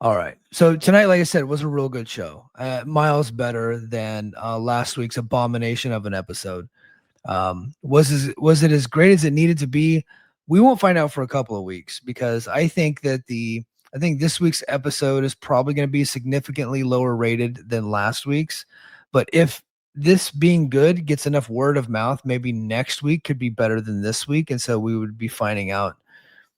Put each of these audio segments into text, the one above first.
All right. So tonight, like I said, was a real good show. Miles better than last week's abomination of an episode. Was it as great as it needed to be? We won't find out for a couple of weeks because I think this week's episode is probably going to be significantly lower rated than last week's. But if this being good gets enough word of mouth, maybe next week could be better than this week, and so we would be finding out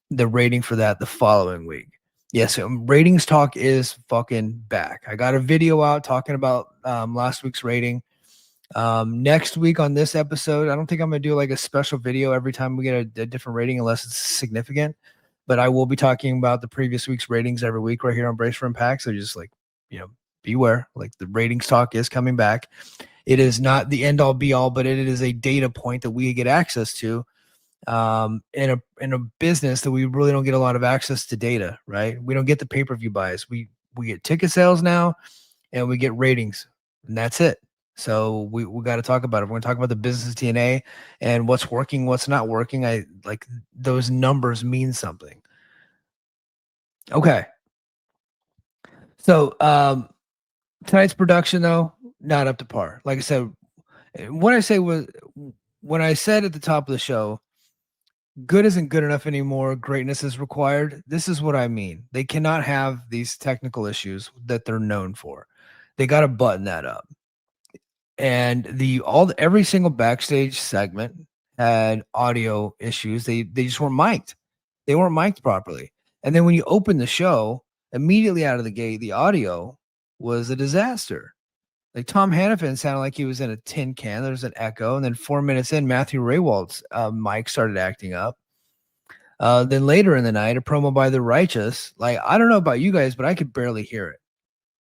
the rating for that the following week. Yes, ratings talk is fucking back. I got a video out talking about last week's rating. Next week on this episode, I don't think I'm gonna do like a special video every time we get a different rating unless it's significant. But I will be talking about the previous week's ratings every week right here on Brace for Impact. So just like, beware. Like the ratings talk is coming back. It is not the end all be all, but it is a data point that we get access to in a business that we really don't get a lot of access to data, right? We don't get the pay-per-view buys. We get ticket sales now and we get ratings, and that's it. So we got to talk about it. We're going to talk about the business of TNA and what's working, what's not working. I like those numbers mean something. Okay. So tonight's production though, not up to par. Like I said, when I said at the top of the show, good isn't good enough anymore, greatness is required. This is what I mean. They cannot have these technical issues that they're known for. They got to button that up. And every single backstage segment had audio issues. They just weren't mic'd. They weren't mic'd properly. And then when you open the show, immediately out of the gate, the audio was a disaster. Like Tom Hannafin sounded like he was in a tin can. There's an echo. And then 4 minutes in, Matthew Raywald's mic started acting up. Then later in the night, a promo by The Righteous. Like, I don't know about you guys, but I could barely hear it.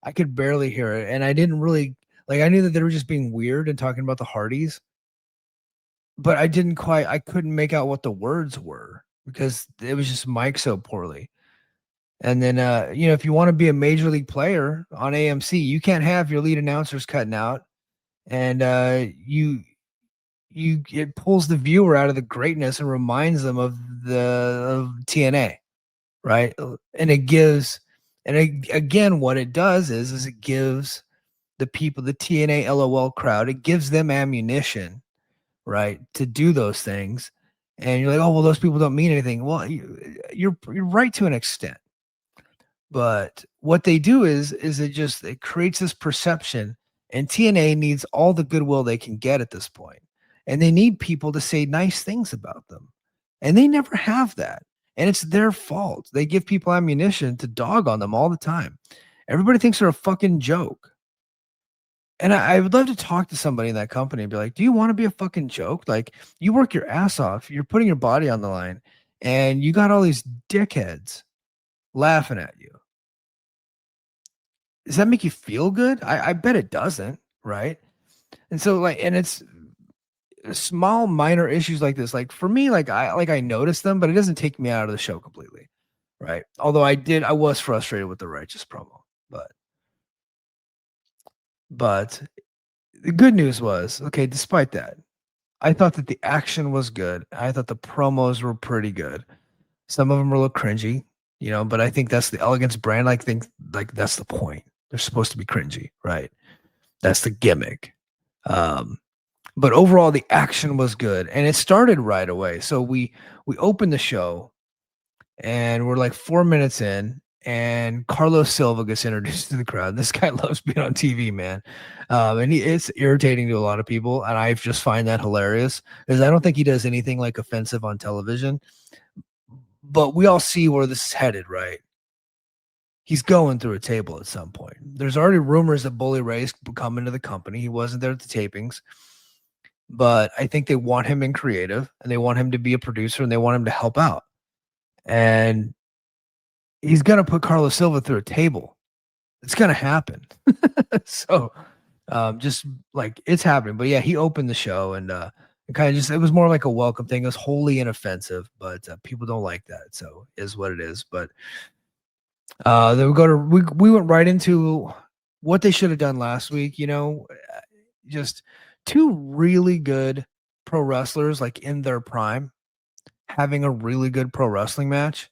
And I didn't really, like, I knew that they were just being weird and talking about the Hardys. But I couldn't make out what the words were because it was just mic'd so poorly. And then, if you want to be a major league player on AMC, you can't have your lead announcers cutting out. And it pulls the viewer out of the greatness and reminds them of TNA, right? And again, what it does is it gives the people, the TNA LOL crowd, it gives them ammunition, right, to do those things. And you're like, oh well, those people don't mean anything. Well, you're right to an extent. But what they do is it creates this perception, and TNA needs all the goodwill they can get at this point. And they need people to say nice things about them. And they never have that. And it's their fault. They give people ammunition to dog on them all the time. Everybody thinks they're a fucking joke. And I would love to talk to somebody in that company and be like, do you want to be a fucking joke? Like, you work your ass off. You're putting your body on the line. And you got all these dickheads laughing at you. Does that make you feel good? I bet it doesn't, right? And so and it's small minor issues like this. Like for me, I notice them, but it doesn't take me out of the show completely, right? Although I was frustrated with the Righteous promo, but the good news was, okay, despite that, I thought that the action was good. I thought the promos were pretty good. Some of them were a little cringy, but I think that's the Elegance brand. I think that's the point. They're supposed to be cringy, right? That's the gimmick. But overall, the action was good, and it started right away. So we opened the show, and we're like 4 minutes in, and Carlos Silva gets introduced to the crowd. This guy loves being on TV, man, and it's irritating to a lot of people, and I just find that hilarious because I don't think he does anything like offensive on television. But we all see where this is headed, right? He's going through a table at some point. There's already rumors that Bully Ray's coming to the company. He wasn't there at the tapings, but I think they want him in creative, and they want him to be a producer, and they want him to help out. And he's going to put Carlos Silva through a table. It's going to happen. So just like it's happening. But yeah, he opened the show, and it was more like a welcome thing. It was wholly inoffensive, but people don't like that. So it is what it is. But then we went right into what they should have done last week. Just two really good pro wrestlers, like in their prime, having a really good pro wrestling match.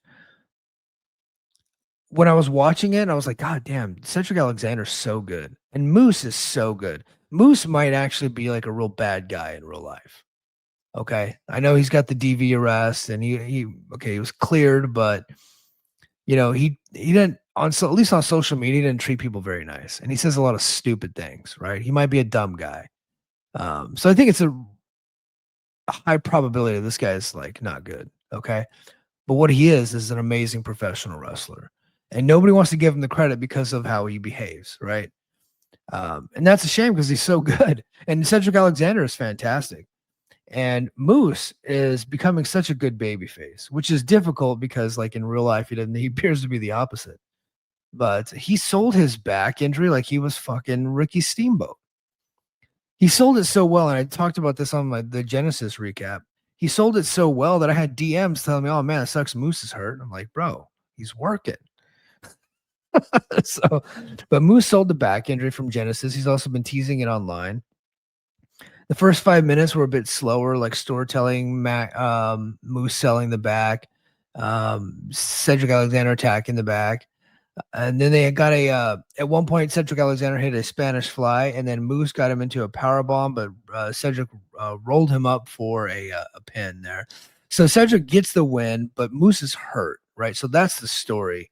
when I was watching it, I was like, God damn, Cedric Alexander's so good. And Moose is so good. Moose might actually be like a real bad guy in real life. Okay. I know he's got the DV arrest and he was cleared, but he didn't at least on social media, he didn't treat people very nice. And he says a lot of stupid things, right? He might be a dumb guy. So I think it's a high probability this guy is like not good. Okay. But what he is an amazing professional wrestler. And nobody wants to give him the credit because of how he behaves, right? And that's a shame because he's so good. And Cedric Alexander is fantastic. And Moose is becoming such a good babyface, which is difficult because, like in real life, he appears to be the opposite. But he sold his back injury like he was fucking Ricky Steamboat. He sold it so well, and I talked about this on the Genesis recap. He sold it so well that I had DMs telling me, "Oh man, it sucks. Moose is hurt." I'm like, "Bro, he's working." But Moose sold the back injury from Genesis. He's also been teasing it online. The first 5 minutes were a bit slower, like storytelling. Moose selling the back, Cedric Alexander attacking the back, and then they got at one point Cedric Alexander hit a Spanish fly, and then Moose got him into a power bomb, but Cedric rolled him up for a pin there. So Cedric gets the win, but Moose is hurt, right? So that's the story.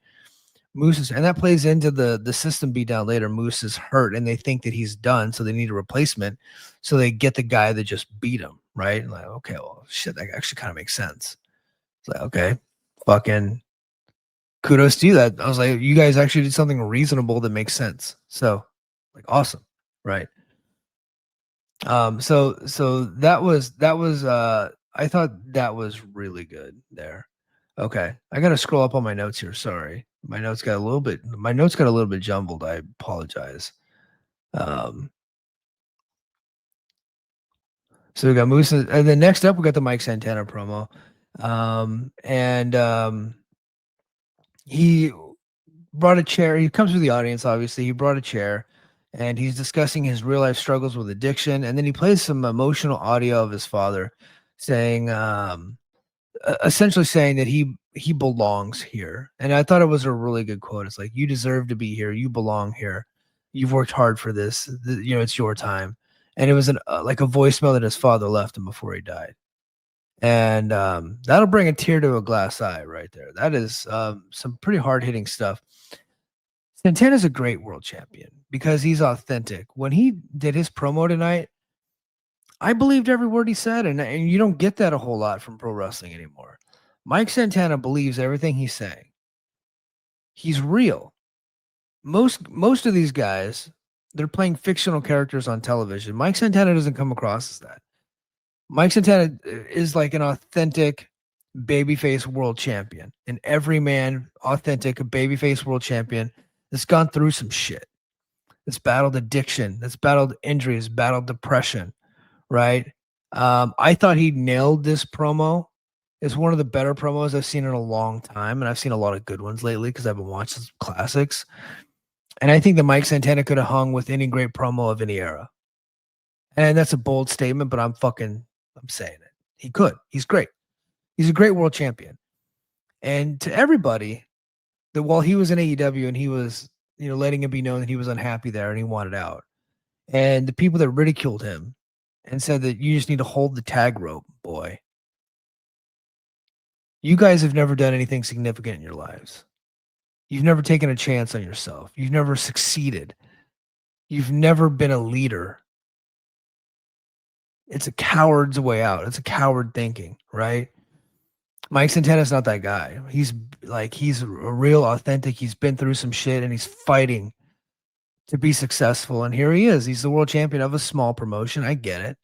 And that plays into the system beatdown later. Moose is hurt and they think that he's done, so they need a replacement. So they get the guy that just beat him, right? Like, okay, well, shit, that actually kind of makes sense. It's like, okay, fucking kudos to you. That I was like, you guys actually did something reasonable that makes sense. So, like, awesome, right? So that was I thought that was really good there. Okay. I gotta scroll up on my notes here. Sorry. My notes got a little bit jumbled. I apologize. Um so we got Moose and then next up we got the Mike Santana promo. He brought a chair. He comes with the audience, obviously. He brought a chair and he's discussing his real life struggles with addiction. And then he plays some emotional audio of his father saying, essentially saying that he belongs here. And I thought it was a really good quote. It's like, you deserve to be here. You belong here. You've worked hard for this. It's your time. And it was like a voicemail that his father left him before he died. And that'll bring a tear to a glass eye right there. That is some pretty hard hitting stuff. Santana's a great world champion because he's authentic. When he did his promo tonight, I believed every word he said, and you don't get that a whole lot from pro wrestling anymore. Mike Santana believes everything he's saying. He's real. Most of these guys, they're playing fictional characters on television. Mike Santana doesn't come across as that. Mike Santana is like an authentic babyface world champion, an everyman, authentic babyface world champion that's gone through some shit. That's battled addiction. That's battled injuries. Battled depression. Right? I thought he nailed this promo. It's one of the better promos I've seen in a long time, and I've seen a lot of good ones lately because I've been watching some classics. And I think that Mike Santana could have hung with any great promo of any era. And that's a bold statement, but I'm saying it. He could. He's great. He's a great world champion. And to everybody, that while he was in AEW and he was, letting it be known that he was unhappy there and he wanted out, and the people that ridiculed him and said that you just need to hold the tag rope, boy. You guys have never done anything significant in your lives. You've never taken a chance on yourself. You've never succeeded. You've never been a leader. It's a coward's way out. It's a coward thinking, right? Mike Santana's not that guy. He's a real authentic. He's been through some shit and he's fighting to be successful. And here he is. He's the world champion of a small promotion. I get it.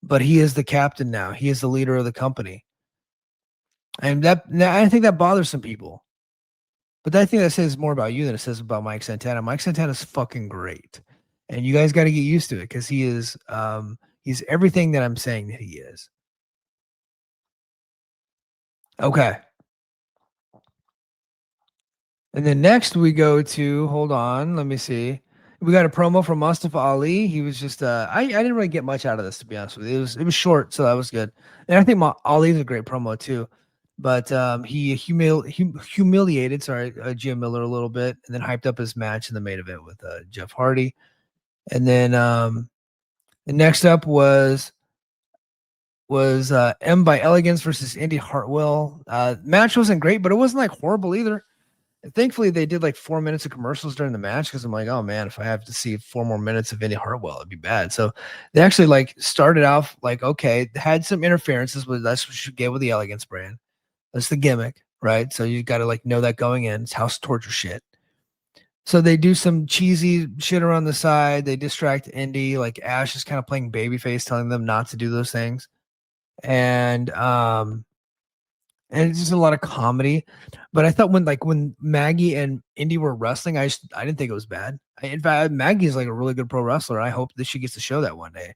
But he is the captain now. He is the leader of the company. And I think that bothers some people. But I think that says more about you than it says about Mike Santana. Mike Santana's fucking great. And you guys got to get used to it because he is he's everything that I'm saying that he is. Okay. And then next we go to, hold on, let me see. We got a promo from Mustafa Ali. He was just I didn't really get much out of this, to be honest with you. It was short, so that was good. And I think Ali's a great promo too. But he humiliated, sorry, Jim Miller a little bit, and then hyped up his match in the main event with Jeff Hardy. And then the next up was M by Elegance versus Indy Hartwell. Match wasn't great, but it wasn't like horrible either. And thankfully, they did like 4 minutes of commercials during the match because I'm like, oh man, if I have to see 4 more minutes of Indy Hartwell, it'd be bad. So they actually like started off like, okay, had some interferences, but that's what you get with the Elegance brand. That's the gimmick, right? So you got to like know that going in. It's house torture shit. So they do some cheesy shit around the side. They distract Indy. Like Ash is kind of playing babyface, telling them not to do those things. And it's just a lot of comedy. But I thought when Maggie and Indy were wrestling, I didn't think it was bad. In fact, Maggie is like a really good pro wrestler. I hope that she gets to show that one day.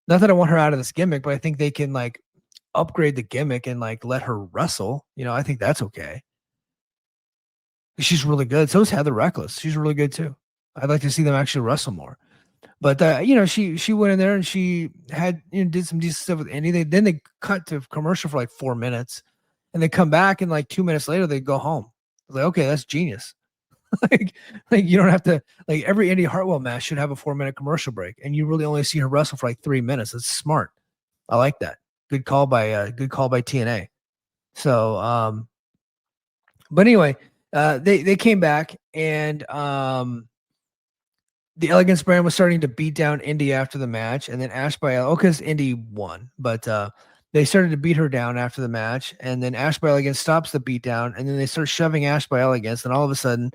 Not that I want her out of this gimmick, but I think they can like upgrade the gimmick and like let her wrestle. I think that's okay. She's really good. So is Heather Reckless. She's really good too. I'd like to see them actually wrestle more. But she went in there and she had did some decent stuff with Indy. Then they cut to commercial for like 4 minutes, and they come back and like 2 minutes later they go home. I was like, okay, that's genius. like you don't have to like every Indy Hartwell match should have a 4-minute commercial break, and you really only see her wrestle for like 3 minutes. That's smart. I like that. Good call by TNA. So but anyway, they came back and the Elegance brand was starting to beat down Indy after the match, and then Ash by because Indy won, but they started to beat her down after the match, and then Ash by Elegance stops the beatdown, and then they start shoving Ash by Elegance, and all of a sudden,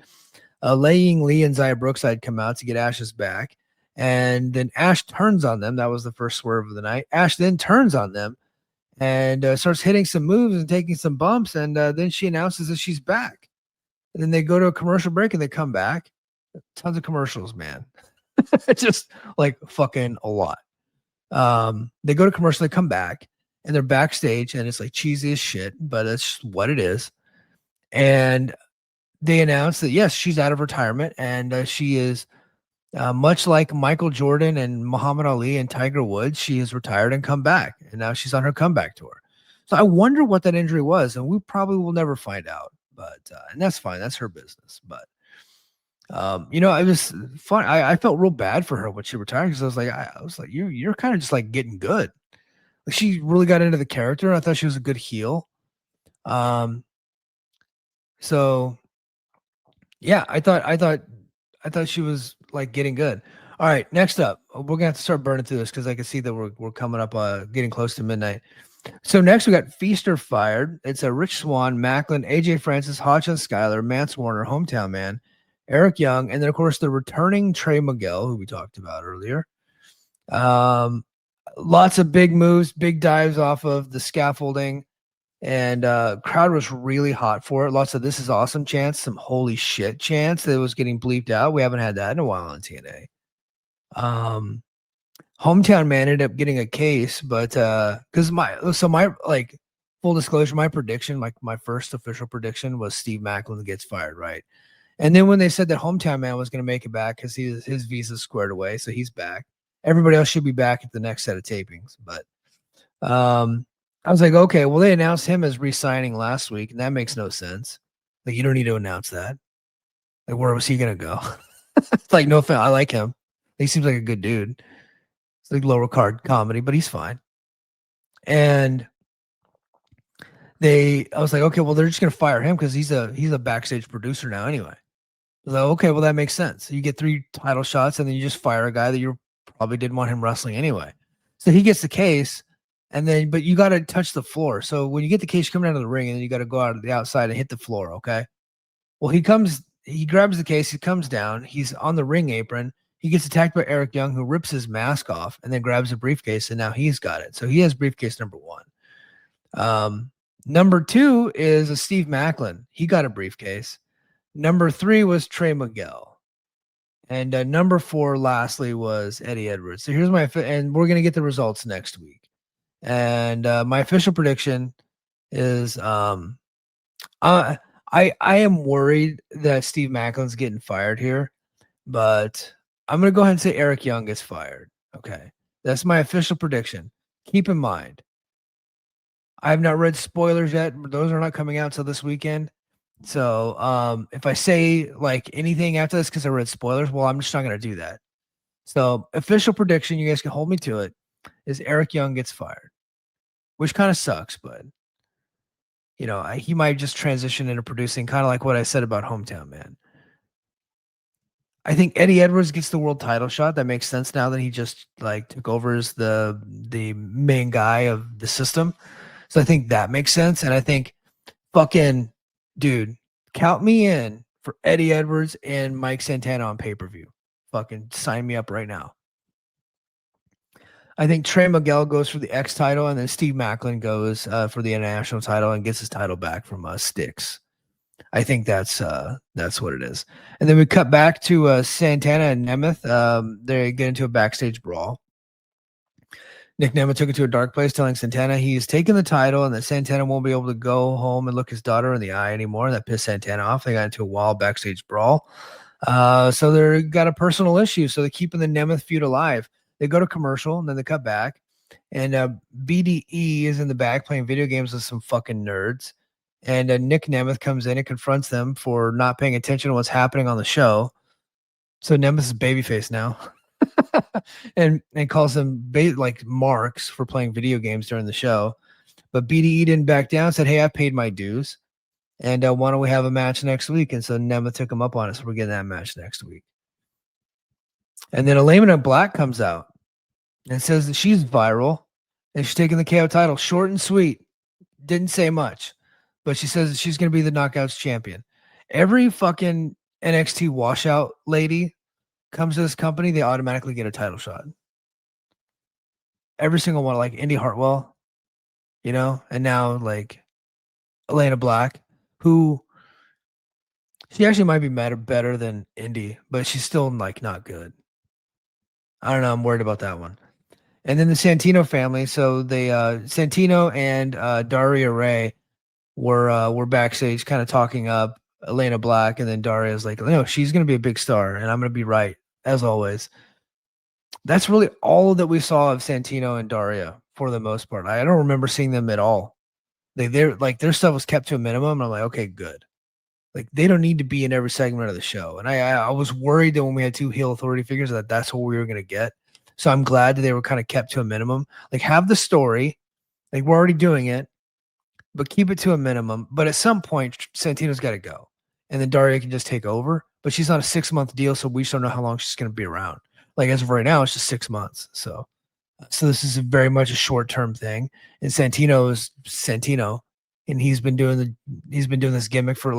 Laying Lee and Zaya Brookside come out to get Ash's back, and then Ash turns on them. That was the first swerve of the night. Ash then turns on them and starts hitting some moves and taking some bumps, and then she announces that she's back. And then they go to a commercial break, and they come back. Tons of commercials, man. Just like fucking a lot. They go to commercial, they come back, and they're backstage, and it's like cheesy as shit, but it's just what it is. And they announce that yes, she's out of retirement, and she is much like Michael Jordan and Muhammad Ali and Tiger Woods. She is retired and come back, and now she's on her comeback tour. So I wonder what that injury was, and we probably will never find out. But and that's fine, that's her business. But it was fun. I felt real bad for her when she retired because I was like, you're kind of just like getting good. Like she really got into the character. I thought she was a good heel. So yeah, I thought she was like getting good. All right, next up, we're gonna have to start burning through this because I can see that we're coming up, getting close to midnight. So next we got Feaster fired. It's a Rich Swann, Macklin, AJ Francis, Hodgson, Schuyler, Mance Warner, Hometown Man, Eric Young, and then of course the returning Trey Miguel, who we talked about earlier. Lots of big moves, big dives off of the scaffolding, and crowd was really hot for it. Lots of "this is awesome" chants, some "holy shit" chants that was getting bleeped out. We haven't had that in a while on TNA. Hometown Man ended up getting a case, but because my like full disclosure, my prediction, like my first official prediction was Steve Macklin gets fired, right? And then when they said that Hometown Man was going to make it back because his visa's squared away, so he's back. Everybody else should be back at the next set of tapings. But I was like, okay, well, they announced him as re-signing last week, and that makes no sense. Like, you don't need to announce that. Like, where was he going to go? It's like, no offense, I like him. He seems like a good dude. It's like lower card comedy, but he's fine. And I was like, okay, well, they're just going to fire him because he's a backstage producer now anyway. I was like, okay, well, that makes sense. You get 3 title shots, and then you just fire a guy that you probably didn't want him wrestling anyway. So he gets the case, but you got to touch the floor. So when you get the case, you come down to the ring, and then you got to go out of the outside and hit the floor, okay? Well, he grabs the case, he comes down, he's on the ring apron, he gets attacked by Eric Young, who rips his mask off and then grabs a briefcase, and now he's got it. So he has briefcase number 1. Number 2 is a Steve Macklin. He got a briefcase. Number 3 was Trey Miguel. And number 4, lastly, was Eddie Edwards. So here's and we're going to get the results next week. And my official prediction is I am worried that Steve Macklin's getting fired here, but I'm going to go ahead and say Eric Young gets fired. Okay. That's my official prediction. Keep in mind, I have not read spoilers yet. Those are not coming out till this weekend. So if I say like anything after this because I read spoilers, well, I'm just not going to do that. So official prediction, you guys can hold me to it, is Eric Young gets fired, which kind of sucks, but he might just transition into producing, kind of like what I said about Hometown Man. I think Eddie Edwards gets the world title shot. That makes sense now that he just like took over as the main guy of the system. So I think that makes sense. And I think fucking dude, count me in for Eddie Edwards and Mike Santana on pay-per-view. Fucking sign me up right now. I think Trey Miguel goes for the X title, and then Steve Macklin goes for the international title and gets his title back from Styx. I think that's what it is. And then we cut back to Santana and Nemeth. They get into a backstage brawl. Nick Nemeth took it to a dark place, telling Santana he's taken the title and that Santana won't be able to go home and look his daughter in the eye anymore. That pissed Santana off. They got into a wild backstage brawl. So they got a personal issue. So they're keeping the Nemeth feud alive. They go to commercial and then they cut back. And BDE is in the back playing video games with some fucking nerds. And Nick Nemeth comes in and confronts them for not paying attention to what's happening on the show. So Nemeth is babyface now. and calls them like marks for playing video games during the show. But BDE didn't back down, said, hey, I paid my dues. And why don't we have a match next week? And so Nemeth took him up on it. So we're getting that match next week. And then Elaine Black comes out and says that she's viral and she's taking the KO title. Short and sweet. Didn't say much. But she says that she's going to be the Knockouts champion. Every fucking NXT washout lady comes to this company, they automatically get a title shot. Every single one, like Indy Hartwell, and now like Elena Black, who she actually might be better than Indy, but she's still like not good. I don't know. I'm worried about that one. And then the Santino family. So they Santino and Daria Ray were backstage kind of talking up Elena Black, and then Daria's like, no, she's gonna be a big star, and I'm gonna be right, as always. That's really all that we saw of Santino and Daria for the most part. I don't remember seeing them at all. They're like their stuff was kept to a minimum. And I'm like, okay, good. Like they don't need to be in every segment of the show. And I was worried that when we had two heel authority figures that's what we were gonna get. So I'm glad that they were kind of kept to a minimum. Like have the story, like we're already doing it, but keep it to a minimum. But at some point, Santino's got to go, and then Daria can just take over. But she's on a 6-month deal, so we just don't know how long she's going to be around. Like as of right now, it's just 6 months. So this is very much a short-term thing. And Santino is Santino, and he's been doing this gimmick for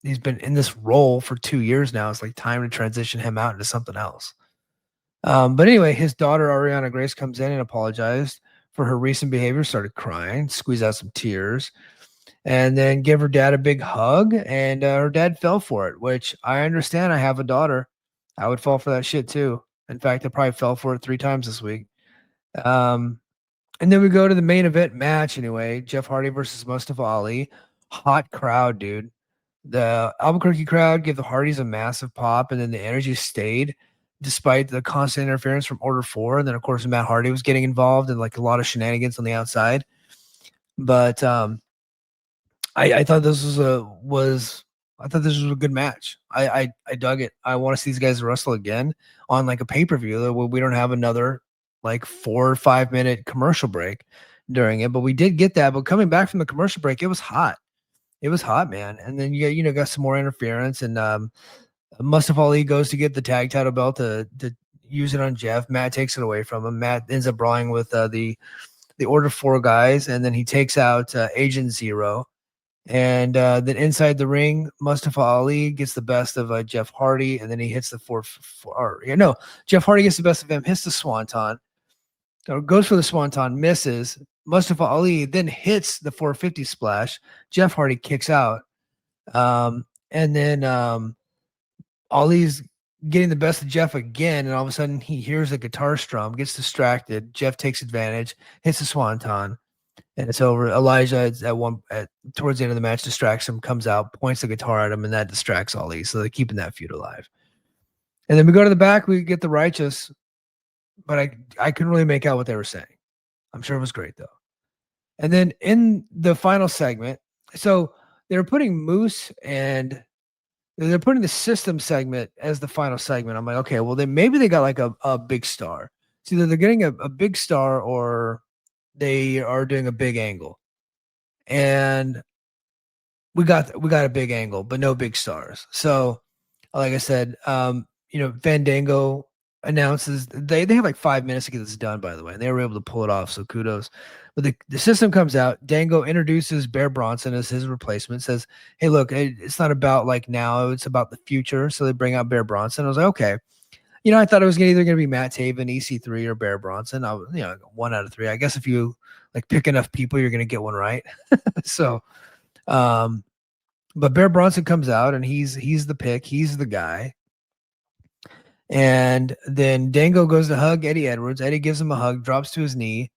he's been in this role for 2 years now. It's like time to transition him out into something else. But anyway, his daughter Ariana Grace comes in and apologized for her recent behavior, started crying, squeezed out some tears, and then give her dad a big hug. And her dad fell for it, which I understand. I have a daughter. I would fall for that shit too. In fact, I probably fell for it 3 times this week. And then we go to the main event match anyway. Jeff Hardy versus Mustafa Ali. Hot crowd, dude. The Albuquerque crowd gave the Hardys a massive pop, and then the energy stayed despite the constant interference from Order 4. And then, of course, Matt Hardy was getting involved in like a lot of shenanigans on the outside. But I thought this was a good match. I dug it. I want to see these guys wrestle again on like a pay-per-view. We don't have another like 4 or 5 minute commercial break during it, but we did get that. But coming back from the commercial break, it was hot. It was hot, man. And then you got some more interference, and Mustafa Ali goes to get the tag title belt to use it on Jeff. Matt takes it away from him. Matt ends up brawling with the Order 4 guys, and then he takes out Agent Zero. And then inside the ring, Mustafa Ali gets the best of Jeff Hardy, and then he hits the Jeff Hardy gets the best of him, hits the swanton, goes for the swanton, misses. Mustafa Ali then hits the 450 splash. Jeff Hardy kicks out. And then Ali's getting the best of Jeff again, and all of a sudden he hears a guitar strum, gets distracted. Jeff takes advantage, hits the swanton, and it's over. Elijah towards the end of the match distracts him, comes out, points the guitar at him, and that distracts Ali. So they're keeping that feud alive. And then we go to the back, we get the Righteous, but I couldn't really make out what they were saying. I'm sure it was great though. And then in the final segment, so they were putting Moose and they're putting the system segment as the final segment. I'm like, okay, well then maybe they got like a big star. It's either they're getting a big star or they are doing a big angle. And we got a big angle, but no big stars. So like I said, Fandango announces they have like 5 minutes to get this done, by the way, and they were able to pull it off. So kudos. But the system comes out. Dango introduces Bear Bronson as his replacement, says, hey, look, it's not about like now, it's about the future. So they bring out Bear Bronson. I was like, okay. I thought it was either going to be Matt Taven, EC3, or Bear Bronson. I was, 1 out of 3. I guess if you like pick enough people, you're going to get one right. So, but Bear Bronson comes out and he's the pick. He's the guy. And then Dango goes to hug Eddie Edwards. Eddie gives him a hug, drops to his knee,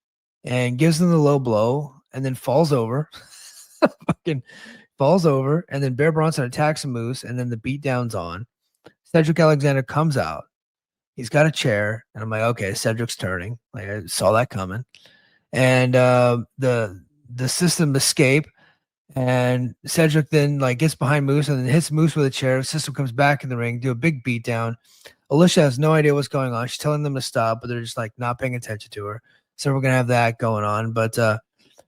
and gives him the low blow, and then falls over. Fucking falls over. And then Bear Bronson attacks Moose, and then the beatdown's on. Cedric Alexander comes out. He's got a chair, and I'm like, okay, Cedric's turning. Like I saw that coming. And the system escape. And Cedric then like gets behind Moose and then hits Moose with a chair. System comes back in the ring, do a big beatdown. Alicia has no idea what's going on. She's telling them to stop, but they're just like not paying attention to her. So we're gonna have that going on. But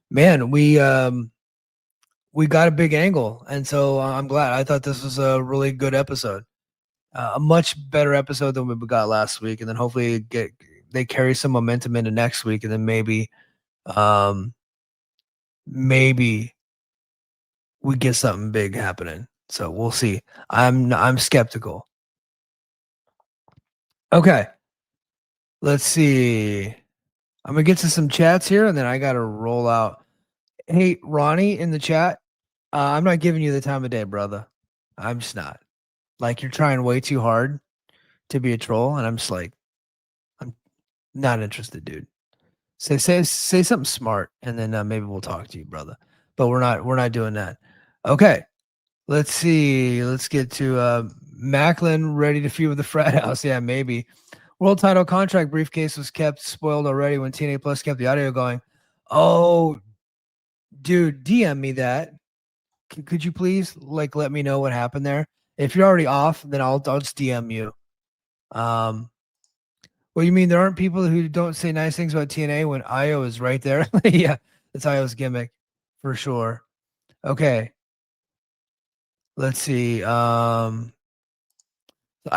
man, we got a big angle, and so I'm glad. I thought this was a really good episode, a much better episode than we got last week. And then hopefully they carry some momentum into next week, and then maybe we get something big happening. So we'll see. I'm skeptical. Okay. Let's see. I'm gonna get to some chats here, and then I gotta roll out. Hey, Ronnie in the chat. I'm not giving you the time of day, brother. I'm just not. Like you're trying way too hard to be a troll, and I'm just like, I'm not interested, dude. Say something smart, and then maybe we'll talk to you, brother. But we're not doing that. Okay. Let's see. Let's get to Macklin ready to feud with the frat house. Yeah, maybe. World title contract briefcase was kept spoiled already when TNA Plus kept the audio going. Oh, dude, DM me that. Could you please like let me know what happened there? If you're already off, then I'll just DM you. Well, you mean there aren't people who don't say nice things about TNA when Io is right there? Yeah, that's Io's gimmick for sure. Okay. Let's see. I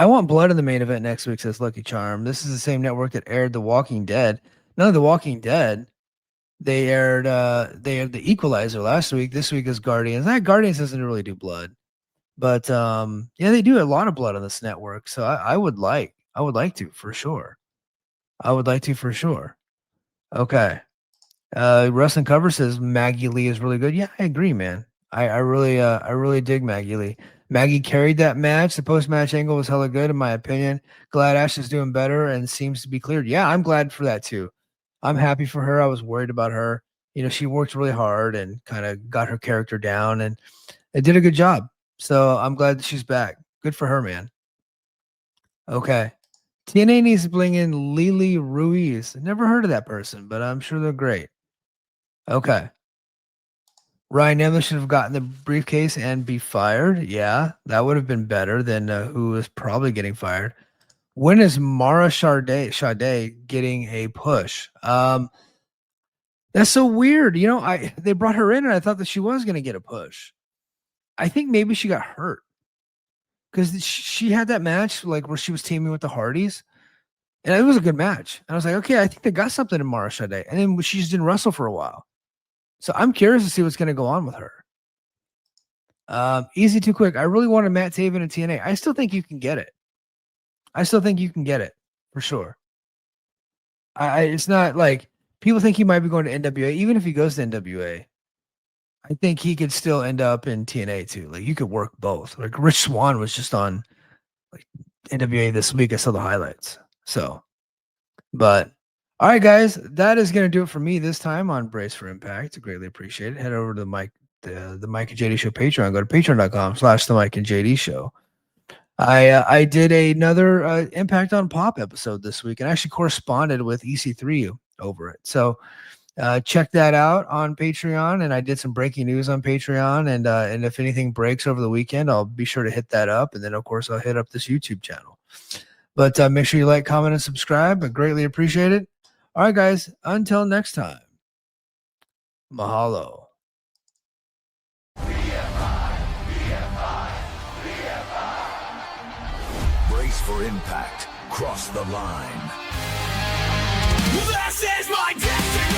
want blood in the main event next week, says Lucky Charm. This is the same network that aired The Walking Dead. None of The Walking Dead. They aired The Equalizer last week. This week is Guardians. That Guardians doesn't really do blood. But yeah, they do a lot of blood on this network. So I would like to for sure. I would like to for sure. Okay. Wrestling Cover says Maggie Lee is really good. Yeah, I agree, man. I really dig Maggie Lee. Maggie carried that match. The post-match angle was hella good, in my opinion. Glad Ash is doing better and seems to be cleared. Yeah, I'm glad for that too. I'm happy for her. I was worried about her. She worked really hard and kind of got her character down, and it did a good job. So I'm glad that she's back. Good for her, man. Okay. TNA needs to bring in Lily Ruiz. Never heard of that person, but I'm sure they're great. Okay. Ryan Nemeth should have gotten the briefcase and be fired. Yeah, that would have been better than who is probably getting fired. When is Mara Sade getting a push? That's so weird. They brought her in and I thought that she was going to get a push. I think maybe she got hurt because she had that match like where she was teaming with the Hardys. And it was a good match. And I was like, okay, I think they got something in Mara Sade. And then she just didn't wrestle for a while. So I'm curious to see what's going to go on with her. Easy too quick. I really wanted Matt Taven in TNA. I still think you can get it. For sure. It's not like people think he might be going to NWA. Even if he goes to NWA, I think he could still end up in TNA too. Like you could work both. Like Rich Swann was just on like NWA this week. I saw the highlights. So, but all right, guys, that is going to do it for me this time on Brace for Impact. Greatly appreciate it. Head over to the Mike and JD Show Patreon. Go to patreon.com/the Mike and JD Show. I did another Impact on Pop episode this week and actually corresponded with EC3 over it. So Check that out on Patreon, and I did some breaking news on Patreon, and if anything breaks over the weekend, I'll be sure to hit that up, and then of course I'll hit up this YouTube channel. But make sure you like, comment, and subscribe. I greatly appreciate it. All right, guys, until next time, mahalo. Brace for impact. Cross the line. This is my destiny.